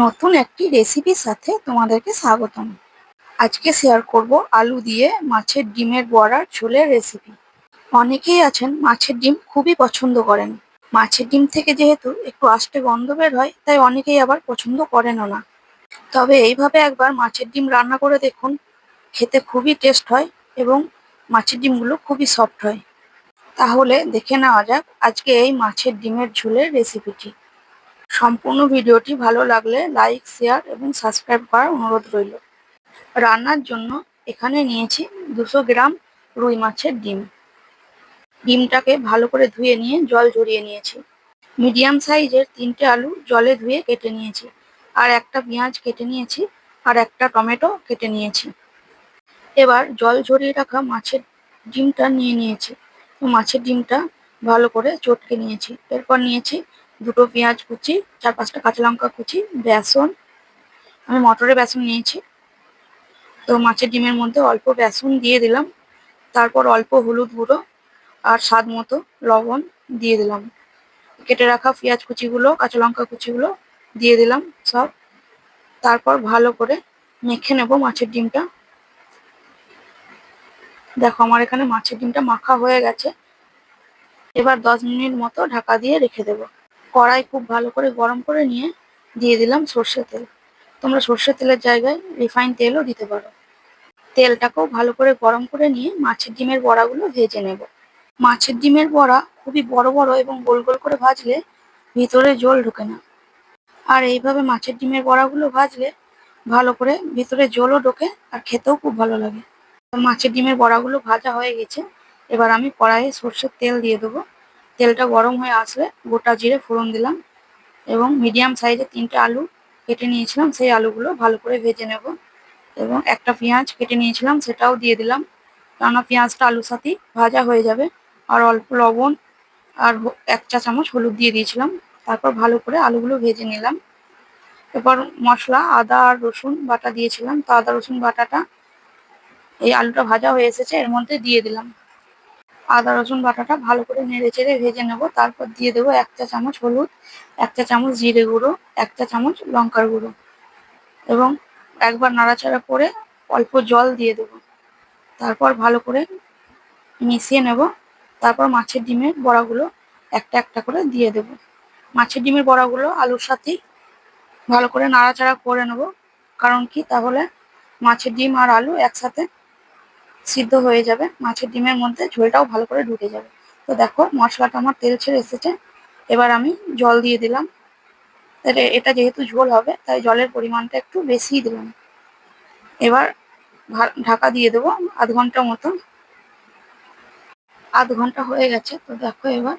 নতুন একটি রেসিপির সাথে তোমাদেরকে স্বাগতম। আজকে শেয়ার করব আলু দিয়ে মাছের ডিমের বড়ার ঝোলের রেসিপি। অনেকেই আছেন মাছের ডিম খুবই পছন্দ করেন। মাছের ডিম থেকে যেহেতু একটু আষ্টে গন্ধ বের হয়, তাই অনেকেই আবার পছন্দ করেনও না। তবে এইভাবে একবার মাছের ডিম রান্না করে দেখুন, খেতে খুবই টেস্ট হয় এবং মাছের ডিমগুলো খুবই সফট হয়। তাহলে দেখে নেওয়া যাক আজকে এই মাছের ডিমের ঝোলের রেসিপিটি। সম্পূর্ণ ভিডিওটি ভালো লাগলে লাইক, শেয়ার এবং সাবস্ক্রাইব করার অনুরোধ রইল। রান্নার জন্য এখানে নিয়েছি 200 গ্রাম রুই মাছের ডিম। ডিমটাকে ভালো করে ধুয়ে নিয়ে জল ঝরিয়ে নিয়েছি। মিডিয়াম সাইজের 3টে আলু জলে ধুয়ে কেটে নিয়েছি, আর একটা পেঁয়াজ কেটে নিয়েছি, আর একটা টমেটো কেটে নিয়েছি। এবার জল ঝরিয়ে রাখা মাছের ডিমটা নিয়ে নিয়েছি। মাছের ডিমটা ভালো করে চটকে নিয়েছি। এরপর নিয়েছি 2টো পেঁয়াজ কুচি, 4-5টা কাঁচা লঙ্কা কুচি, বেসন। আমি মটরের বেসন নিয়েছি। তো মাছের ডিমের মধ্যে অল্প বেসন দিয়ে দিলাম। তারপর অল্প হলুদ গুঁড়ো আর স্বাদ মতো লবণ দিয়ে দিলাম। কেটে রাখা পেঁয়াজ কুচিগুলো, কাঁচা লঙ্কা কুচিগুলো দিয়ে দিলাম সব। তারপর ভালো করে মেখে নেব মাছের ডিমটা। দেখো আমার এখানে মাছের ডিমটা মাখা হয়ে গেছে। এবার 10 মিনিট মতো ঢাকা দিয়ে রেখে দেবো। কড়াই খুব ভালো করে গরম করে নিয়ে দিয়ে দিলাম সর্ষের তেল। তোমরা সর্ষের তেলের জায়গায় রিফাইন তেলও দিতে পারো। তেলটাকেও ভালো করে গরম করে নিয়ে মাছের ডিমের বড়াগুলো ভেজে নেব। মাছের ডিমের বড়া খুবই বড় বড় এবং গোল গোল করে ভাজলে ভিতরে জল ঢোকে না। আর এইভাবে মাছের ডিমের বড়াগুলো ভাজলে ভালো করে ভিতরে জলও ঢোকে আর খেতেও খুব ভালো লাগে। মাছের ডিমের বড়াগুলো ভাজা হয়ে গেছে। এবার আমি কড়াইয়ে সর্ষের তেল দিয়ে দেবো। তেলটা গরম হয়ে আসলে গোটা জিরে ফোড়ন দিলাম এবং মিডিয়াম সাইজের 3টে আলু কেটে নিয়েছিলাম, সেই আলুগুলো ভালো করে ভেজে নেব। এবং একটা পেঁয়াজ কেটে নিয়েছিলাম, সেটাও দিয়ে দিলাম, কেননা পেঁয়াজটা আলুর সাথেই ভাজা হয়ে যাবে। আর অল্প লবণ আর 1 চা চামচ হলুদ দিয়ে দিয়েছিলাম। তারপর ভালো করে আলুগুলো ভেজে নিলাম। এরপর মশলা আদা আর রসুন বাটা দিয়েছিলাম, তো আদা রসুন বাটাটা এই আলুটা ভাজা হয়ে এসেছে এর মধ্যে দিয়ে দিলাম। আদা রসুন বাটাটা ভালো করে নেড়ে চেড়ে ভেজে নেব। তারপর দিয়ে দেবো 1 চা চামচ হলুদ, 1 চা চামচ জিরে গুঁড়ো, 1 চা চামচ লঙ্কার গুঁড়ো এবং একবার নাড়াচাড়া করে অল্প জল দিয়ে দেবো। তারপর ভালো করে মিশিয়ে নেব। তারপর মাছের ডিমের বড়াগুলো একটা একটা করে দিয়ে দেব। মাছের ডিমের বড়াগুলো আলুর সাথেই ভালো করে নাড়াচাড়া করে নেব, কারণ কি তাহলে মাছের ডিম আর আলু একসাথে সিদ্ধ হয়ে যাবে, মাছের ডিমের মধ্যে ঝোলটাও ভালো করে ঢুকে যাবে। তো দেখো মশলাটা আমার তেল ছেড়ে এসেছে। এবার আমি জল দিয়ে দিলাম। এটা যেহেতু ঝোল হবে তাই জলের পরিমাণটা একটু বেশিই দিলাম। এবার ঢাকা দিয়ে দেবো আধ ঘন্টা মতো। আধ ঘন্টা হয়ে গেছে। তো দেখো এবার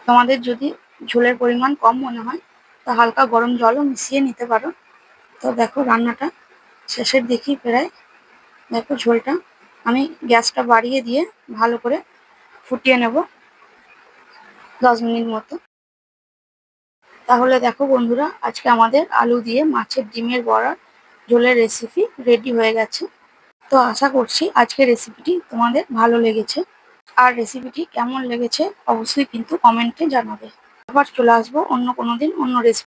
তোমাদের যদি ঝোলের পরিমাণ কম মনে হয় তা হালকা গরম জলও মিশিয়ে নিতে পারো। তো দেখো রান্নাটা শেষের দিকেই প্রায়। দেখো ঝোলটা আমি গ্যাসটা বাড়িয়ে দিয়ে ভালো করে ফুটিয়ে নেব 10 মিনিট মতো। তাহলে দেখো বন্ধুরা, আজকে আমাদের আলু দিয়ে মাছের ডিমের বড়ার ঝোলের রেসিপি রেডি হয়ে গেছে। তো আশা করছি আজকের রেসিপিটি তোমাদের ভালো লেগেছে। আর রেসিপিটি কেমন লেগেছে অবশ্যই কিন্তু কমেন্টে জানাবে। আবার চলে আসবো অন্য কোনো দিন অন্য রেসিপি।